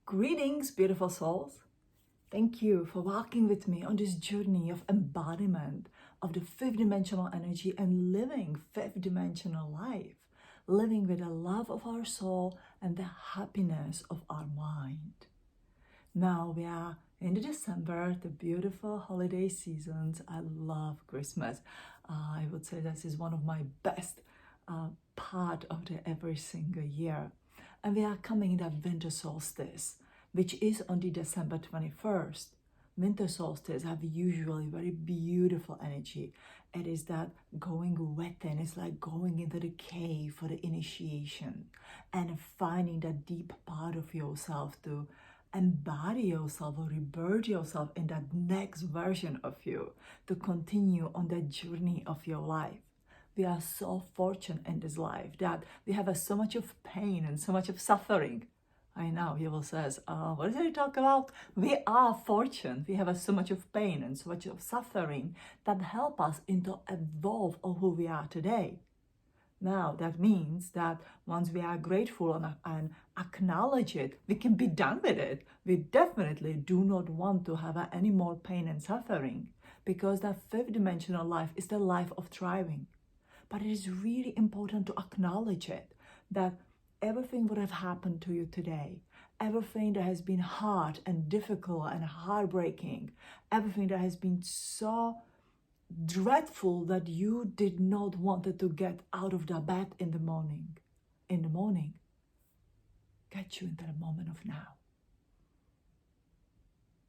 Greetings, beautiful souls. Thank you for walking with me on this journey of embodiment of the fifth dimensional energy and living fifth dimensional life, living with the love of our soul and the happiness of our mind. Now we are in December, the beautiful holiday seasons. I love Christmas. I would say this is one of my best part of the every single year. And we are coming in that winter solstice, which is on the December 21st. Winter solstice have usually very beautiful energy. It is that going within, it's like going into the cave for the initiation and finding that deep part of yourself to embody yourself or rebirth yourself in that next version of you, to continue on that journey of your life. We are so fortunate in this life that we have so much of pain and so much of suffering. I know, you will say, what did you talk about? We are fortunate. We have so much of pain and so much of suffering that help us into evolve of who we are today. Now, that means that once we are grateful and acknowledge it, we can be done with it. We definitely do not want to have any more pain and suffering, because that fifth dimensional life is the life of thriving. But it is really important to acknowledge it, that everything would have happened to you today, everything that has been hard and difficult and heartbreaking, everything that has been so dreadful that you did not want to get out of the bed in the morning, get you into the moment of now.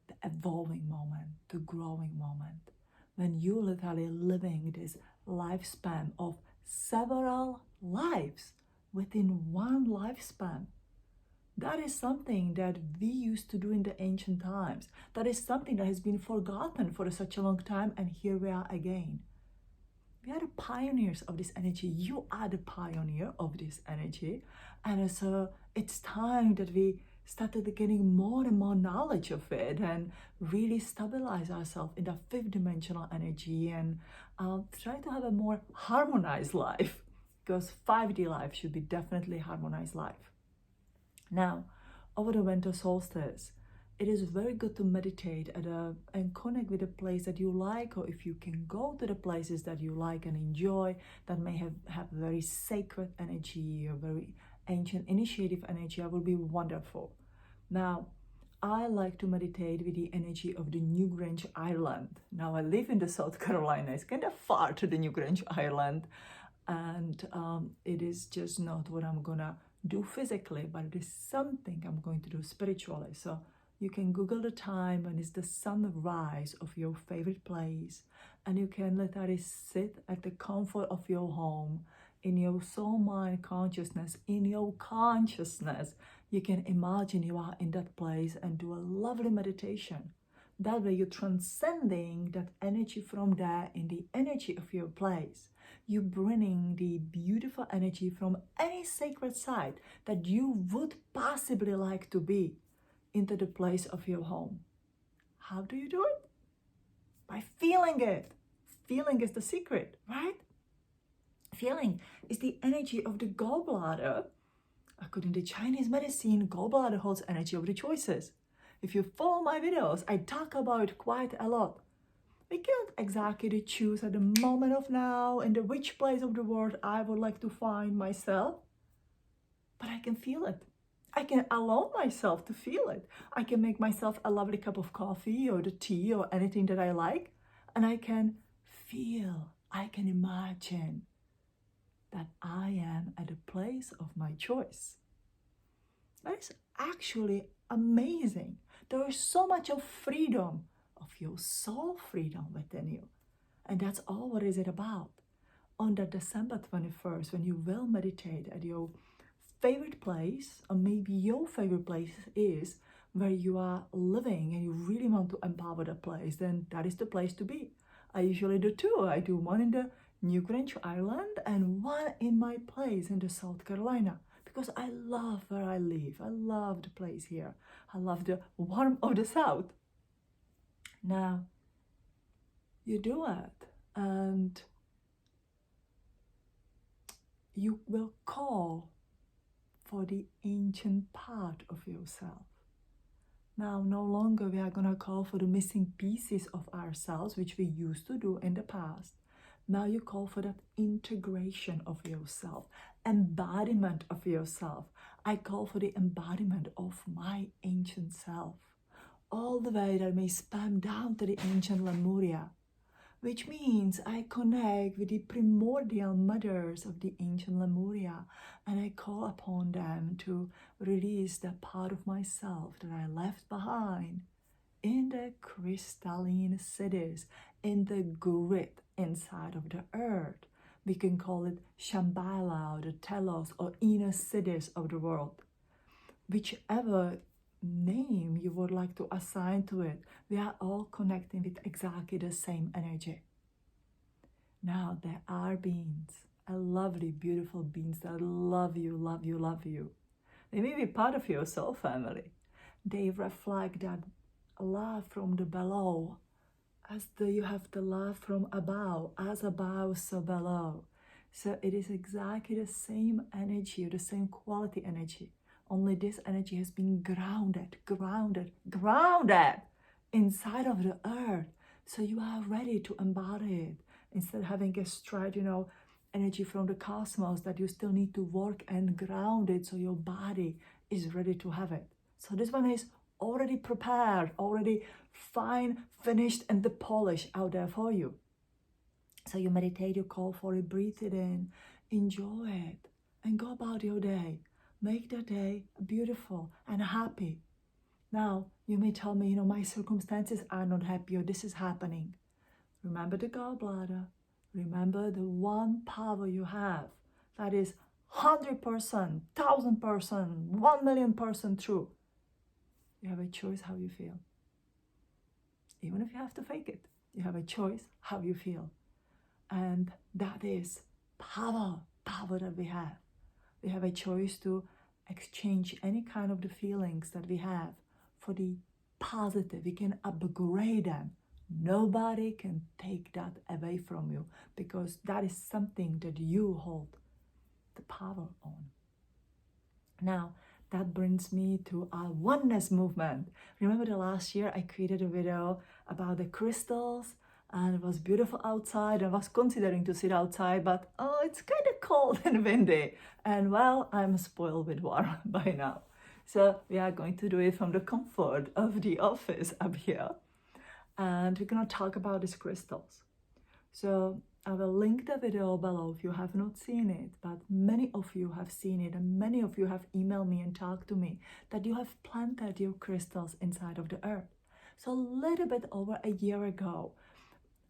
The evolving moment, the growing moment, when you literally living this lifespan of several lives within one lifespan. That is something that we used to do in the ancient times. That is something that has been forgotten for such a long time, and here we are again. We are the pioneers of this energy. You are the pioneer of this energy. And so it's time that we started getting more and more knowledge of it and really stabilize ourselves in the fifth dimensional energy and try to have a more harmonized life, because 5D life should be definitely harmonized life. Now, over the winter solstice, it is very good to meditate and connect with a place that you like, or if you can go to the places that you like and enjoy, that may have very sacred energy or very ancient initiative energy, that would be wonderful. Now, I like to meditate with the energy of the New Grange Island. Now, I live in the South Carolina. It's kind of far to the New Grange Island, and it is just not what I'm gonna do physically, but it is something I'm going to do spiritually. So you can Google the time, and it's the sunrise of your favorite place, and you can literally sit at the comfort of your home, in your soul mind consciousness, in your consciousness. You can imagine you are in that place and do a lovely meditation. That way you're transcending that energy from there in the energy of your place. You bringing the beautiful energy from any sacred site that you would possibly like to be into the place of your home. How do you do it? By feeling it. Feeling is the secret, right? Feeling is the energy of the gallbladder. According to Chinese medicine, gallbladder holds energy of the choices. If you follow my videos, I talk about it quite a lot. We can't exactly choose at the moment of now in which place of the world I would like to find myself, but I can feel it. I can allow myself to feel it. I can make myself a lovely cup of coffee or the tea or anything that I like, and I can feel, I can imagine that I am at a place of my choice. That is actually amazing. There is so much of freedom, of your soul freedom within you. And that's all what is it about. On that December 21st, when you will meditate at your favorite place, or maybe your favorite place is where you are living and you really want to empower the place, then that is the place to be. I usually do two. I do one in the New Grange Island and one in my place in the South Carolina, because I love where I live. I love the place here. I love the warmth of the South. Now, you do it, and you will call for the ancient part of yourself. Now, no longer we are going to call for the missing pieces of ourselves, which we used to do in the past. Now you call for that integration of yourself, embodiment of yourself. I call for the embodiment of my ancient self, all the way that may span down to the ancient Lemuria, which means I connect with the primordial mothers of the ancient Lemuria, and I call upon them to release that part of myself that I left behind in the crystalline cities, in the grid inside of the earth. We can call it Shambhala, or the Telos, or inner cities of the world. Whichever name you would like to assign to it, we are all connecting with exactly the same energy. Now there are beings, a lovely, beautiful beings that love you, love you, love you. They may be part of your soul family. They reflect that love from the below, as you have the love from above, as above, so below. So it is exactly the same energy, the same quality energy. Only this energy has been grounded inside of the earth. So you are ready to embody it. Instead of having a straight, energy from the cosmos that you still need to work and ground it so your body is ready to have it. So this one is already prepared, already fine, finished, and the polish out there for you. So you meditate, you call for it, breathe it in, enjoy it, and go about your day. Make the day beautiful and happy. Now, you may tell me, my circumstances are not happy, or this is happening. Remember the gallbladder. Remember the one power you have that is 100%, 1,000%, 1,000,000% true. You have a choice how you feel. Even if you have to fake it, you have a choice how you feel. And that is power that we have. We have a choice to exchange any kind of the feelings that we have for the positive. We can upgrade them. Nobody can take that away from you, because that is something that you hold the power on. Now, that brings me to our oneness movement. Remember the last year I created a video about the crystals, and it was beautiful outside. I was considering to sit outside, but it's kind of cold and windy. And well, I'm spoiled with warm by now. So we are going to do it from the comfort of the office up here. And we're going to talk about these crystals. So I will link the video below if you have not seen it, but many of you have seen it, and many of you have emailed me and talked to me that you have planted your crystals inside of the earth. So a little bit over a year ago,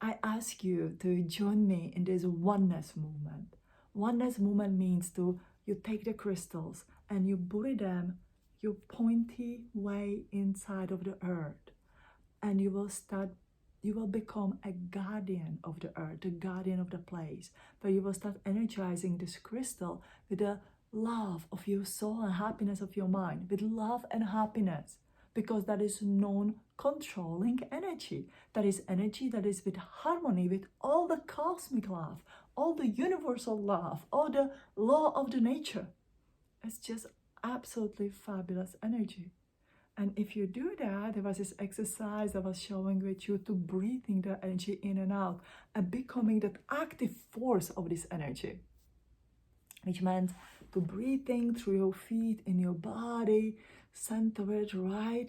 I asked you to join me in this oneness movement. Oneness movement means you take the crystals and you bury them your pointy way inside of the earth, and you will become a guardian of the earth, a guardian of the place, but you will start energizing this crystal with the love of your soul and happiness of your mind, with love and happiness, because that is non-controlling energy. That is energy that is with harmony with all the cosmic love, all the universal love, all the law of the nature. It's just absolutely fabulous energy. And if you do that, there was this exercise I was showing with you to breathing the energy in and out and becoming that active force of this energy, which meant to breathing through your feet in your body, center it right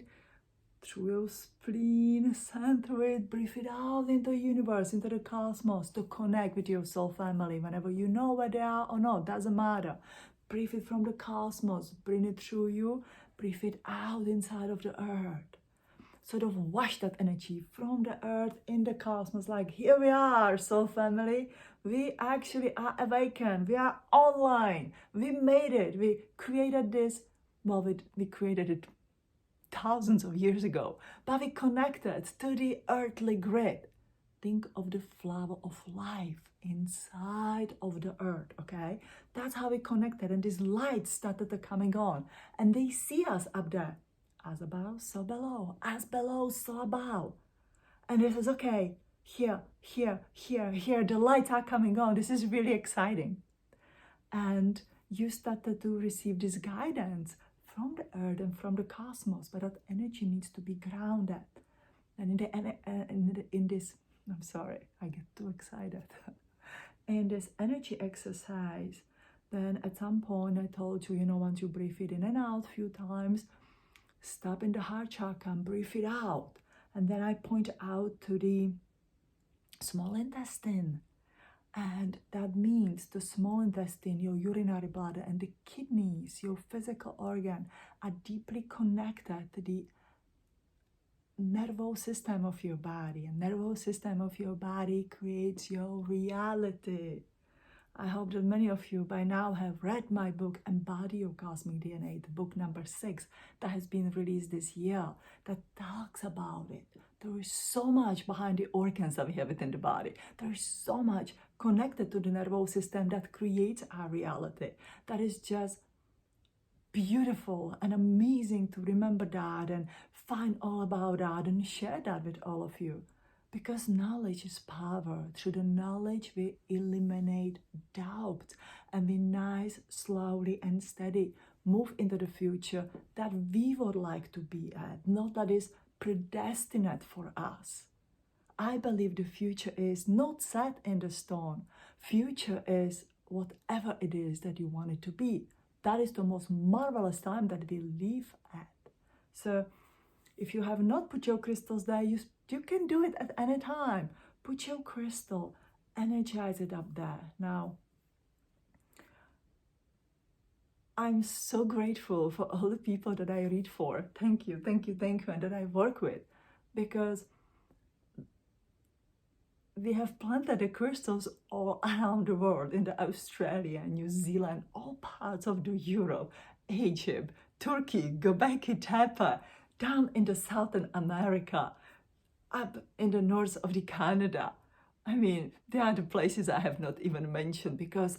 through your spleen, center it, breathe it out into the universe, into the cosmos, to connect with your soul family whenever you know where they are or not, doesn't matter. Breathe it from the cosmos, bring it through you, breathe it out inside of the earth. Sort of wash that energy from the earth in the cosmos, like here we are, soul family. We actually are awakened. We are online. We made it. We created this. Well, we created it thousands of years ago, but we connected to the earthly grid. Think of the flower of life inside of the earth, okay? That's how we connected, and these lights started coming on, and they see us up there. As above, so below. As below, so above. And this is okay. Here, the lights are coming on. This is really exciting. And you started to receive this guidance from the earth and from the cosmos, but that energy needs to be grounded. And in this, I'm sorry, I get too excited. In this energy exercise, then at some point I told you, once you breathe it in and out a few times, stop in the heart chakra and breathe it out. And then I point out to the small intestine. And that means the small intestine, your urinary bladder, and the kidneys, your physical organ, are deeply connected to the nervous system of your body. And nervous system of your body creates your reality. I hope that many of you by now have read my book, Embody Your Cosmic DNA, the book number 6 that has been released this year, that talks about it. There is so much behind the organs that we have within the body. There is so much connected to the nervous system that creates our reality. That is just beautiful and amazing to remember that and find all about that and share that with all of you. Because knowledge is power. Through the knowledge, we eliminate doubt and we nice, slowly and steady move into the future that we would like to be at, not that is predestined for us. I believe the future is not set in the stone. Future is whatever it is that you want it to be. That is the most marvelous time that we live at. So if you have not put your crystals there, you can do it at any time. Put your crystal, energize it up there. Now, I'm so grateful for all the people that I read for. Thank you, thank you, thank you, and that I work with. Because we have planted the crystals all around the world, in the Australia, New Zealand, all parts of the Europe, Egypt, Turkey, Göbekli Tepe, down in the Southern America, up in the north of the Canada. I mean, they are the places I have not even mentioned because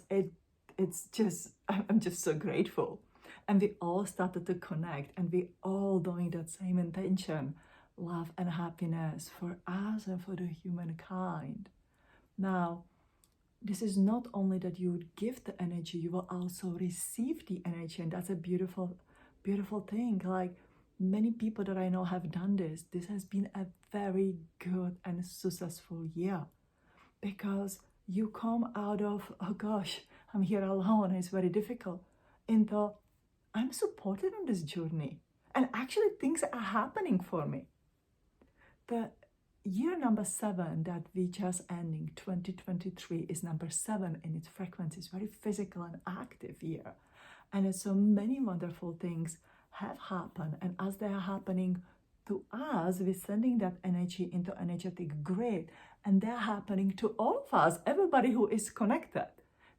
it's just, I'm just so grateful. And we all started to connect and we all doing that same intention, love and happiness for us and for the humankind. Now, this is not only that you would give the energy, you will also receive the energy. And that's a beautiful, beautiful thing. Like, many people that I know have done this. This has been a very good and successful year because you come out of, oh gosh, I'm here alone, it's very difficult, into I'm supported on this journey. And actually things are happening for me. The year number 7 that we just ending, 2023, is number 7 in its frequency. It's very physical and active year. And so many wonderful things have happened, and as they are happening to us, we're sending that energy into energetic grid, and they're happening to all of us, everybody who is connected.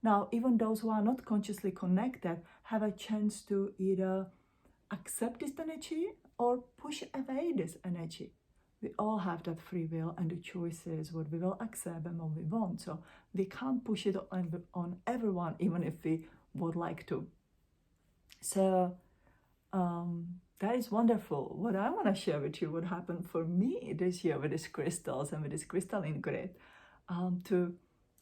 Now, even those who are not consciously connected have a chance to either accept this energy or push away this energy. We all have that free will and the choices, what we will accept and what we want. So we can't push it on everyone, even if we would like to. So that is wonderful. What I want to share with you, what happened for me this year with these crystals and with this crystalline grid, to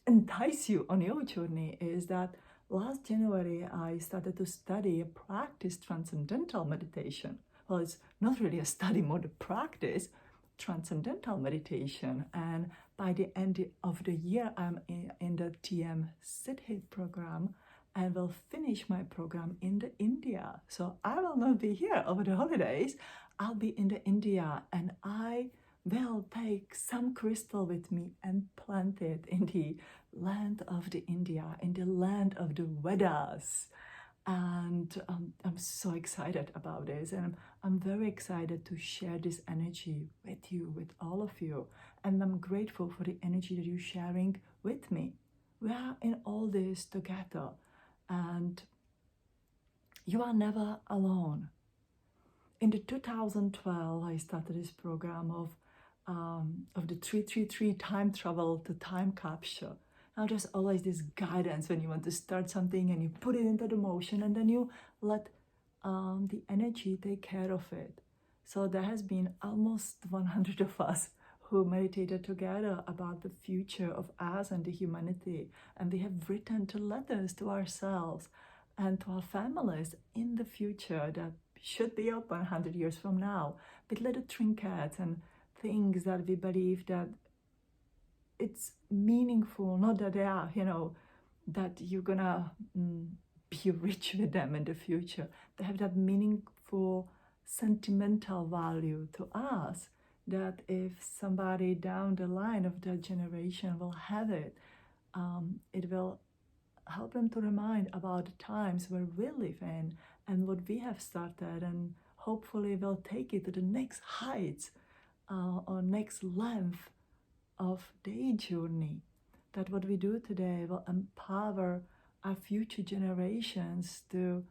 entice you on your journey, is that last January I started to study, practice transcendental meditation. Well, it's not really a study, more the practice, transcendental meditation. And by the end of the year, I'm in the TM Siddhi program, and will finish my program in the India. So I will not be here over the holidays. I'll be in the India, and I will take some crystal with me and plant it in the land of the India, in the land of the Vedas. And I'm so excited about this, and I'm very excited to share this energy with you, with all of you. And I'm grateful for the energy that you're sharing with me. We are in all this together. And you are never alone. In the 2012, I started this program of the 333 time travel to time capture. Now there's always this guidance when you want to start something and you put it into the motion and then you let the energy take care of it. So there has been almost 100 of us who meditated together about the future of us and the humanity. And we have written letters to ourselves and to our families in the future that should be open 100 years from now, with little trinkets and things that we believe that it's meaningful, not that they are, that you're gonna be rich with them in the future. They have that meaningful sentimental value to us, that if somebody down the line of that generation will have it, it will help them to remind about the times where we live in and what we have started, and hopefully will take it to the next heights or next length of their journey. That what we do today will empower our future generations to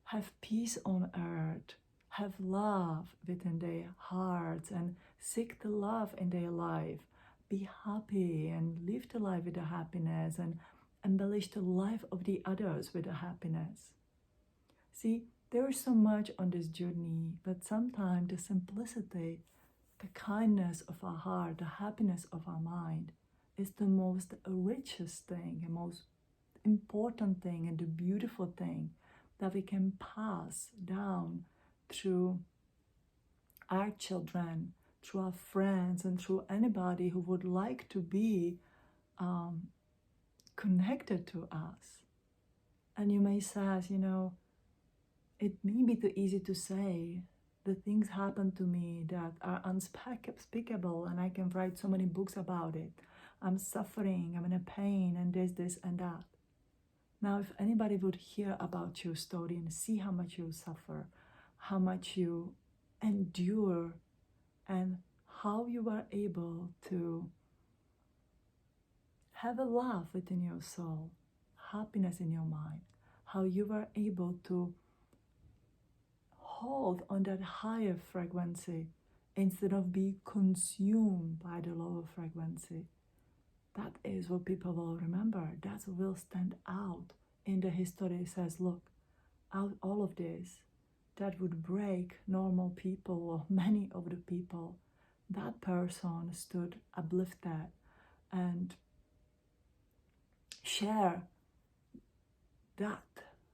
have peace on earth, have love within their hearts, and seek the love in their life, be happy and live the life with the happiness, and embellish the life of the others with the happiness. See, there is so much on this journey, but sometimes the simplicity, the kindness of our heart, the happiness of our mind is the most richest thing, the most important thing, and the beautiful thing that we can pass down through our children, through our friends, and through anybody who would like to be connected to us. And you may say, it may be too easy to say, the things happen to me that are unspeakable, and I can write so many books about it. I'm suffering, I'm in a pain, and this, and that. Now, if anybody would hear about your story and see how much you suffer, how much you endure, and how you are able to have a love within your soul, happiness in your mind, how you are able to hold on that higher frequency instead of being consumed by the lower frequency. That is what people will remember. That's what will stand out in the history. It says, look, out all of this, that would break normal people, or many of the people. That person stood uplifted and share that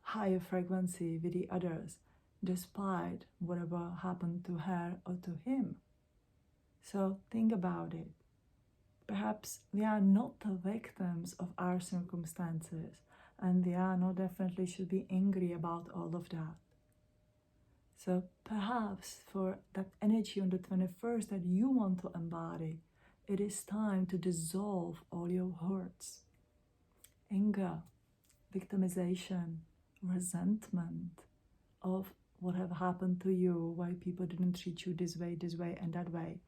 higher frequency with the others, despite whatever happened to her or to him. So think about it. Perhaps we are not the victims of our circumstances, and we are not definitely should be angry about all of that. So perhaps for that energy on the 21st that you want to embody, it is time to dissolve all your hurts, anger, victimization, resentment of what have happened to you, why people didn't treat you this way, and that way.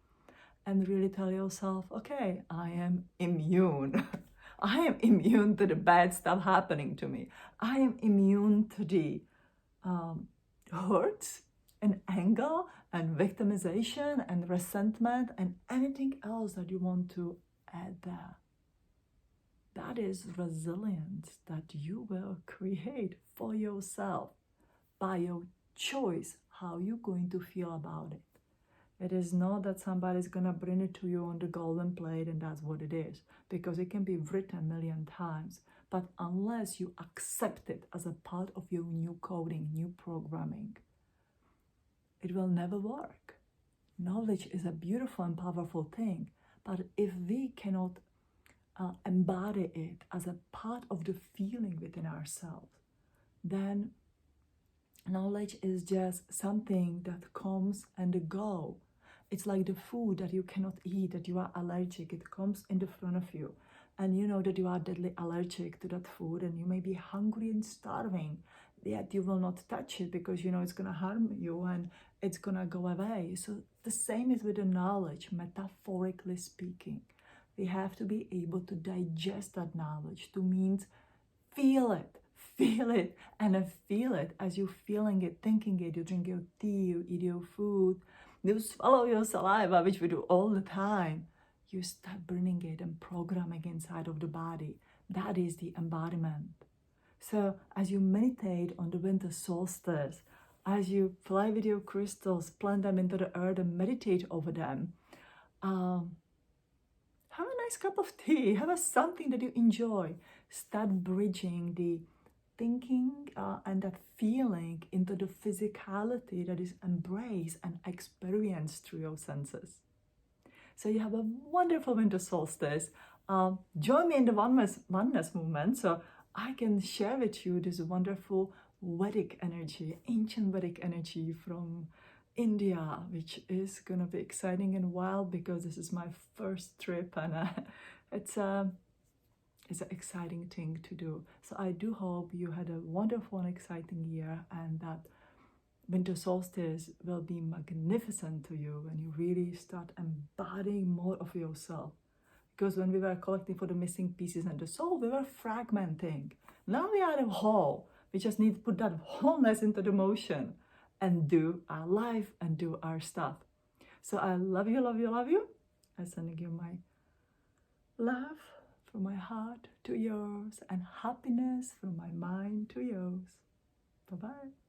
And really tell yourself, okay, I am immune. I am immune to the bad stuff happening to me. I am immune to the hurts and anger and victimization and resentment and anything else that you want to add there. That is resilience that you will create for yourself by your choice, how you're going to feel about it. It is not that somebody's going to bring it to you on the golden plate and that's what it is, because it can be written a million times. But unless you accept it as a part of your new coding, new programming, it will never work. Knowledge is a beautiful and powerful thing, but if we cannot embody it as a part of the feeling within ourselves, then knowledge is just something that comes and goes. It's like the food that you cannot eat, that you are allergic. It comes in the front of you, and you know that you are deadly allergic to that food, and you may be hungry and starving, yet you will not touch it because you know it's going to harm you and it's going to go away. So the same is with the knowledge, metaphorically speaking. We have to be able to digest that knowledge, to means feel it, and then feel it as you're feeling it, thinking it. You drink your tea, you eat your food, you swallow your saliva, which we do all the time. You start bringing it and programming inside of the body. That is the embodiment. So as you meditate on the winter solstice, as you play with your crystals, plant them into the earth and meditate over them, have a nice cup of tea, have something that you enjoy. Start bridging the thinking and that feeling into the physicality that is embraced and experienced through your senses. So you have a wonderful winter solstice. Join me in the oneness movement so I can share with you this wonderful Vedic energy, ancient Vedic energy from India, which is gonna be exciting and wild because this is my first trip, and it's an exciting thing to do. So I do hope you had a wonderful and exciting year, and that winter solstice will be magnificent to you when you really start embodying more of yourself. Because when we were collecting for the missing pieces and the soul, we were fragmenting. Now we are a whole. We just need to put that wholeness into the motion and do our life and do our stuff. So I love you, love you, love you. I'm sending you my love from my heart to yours and happiness from my mind to yours. Bye-bye.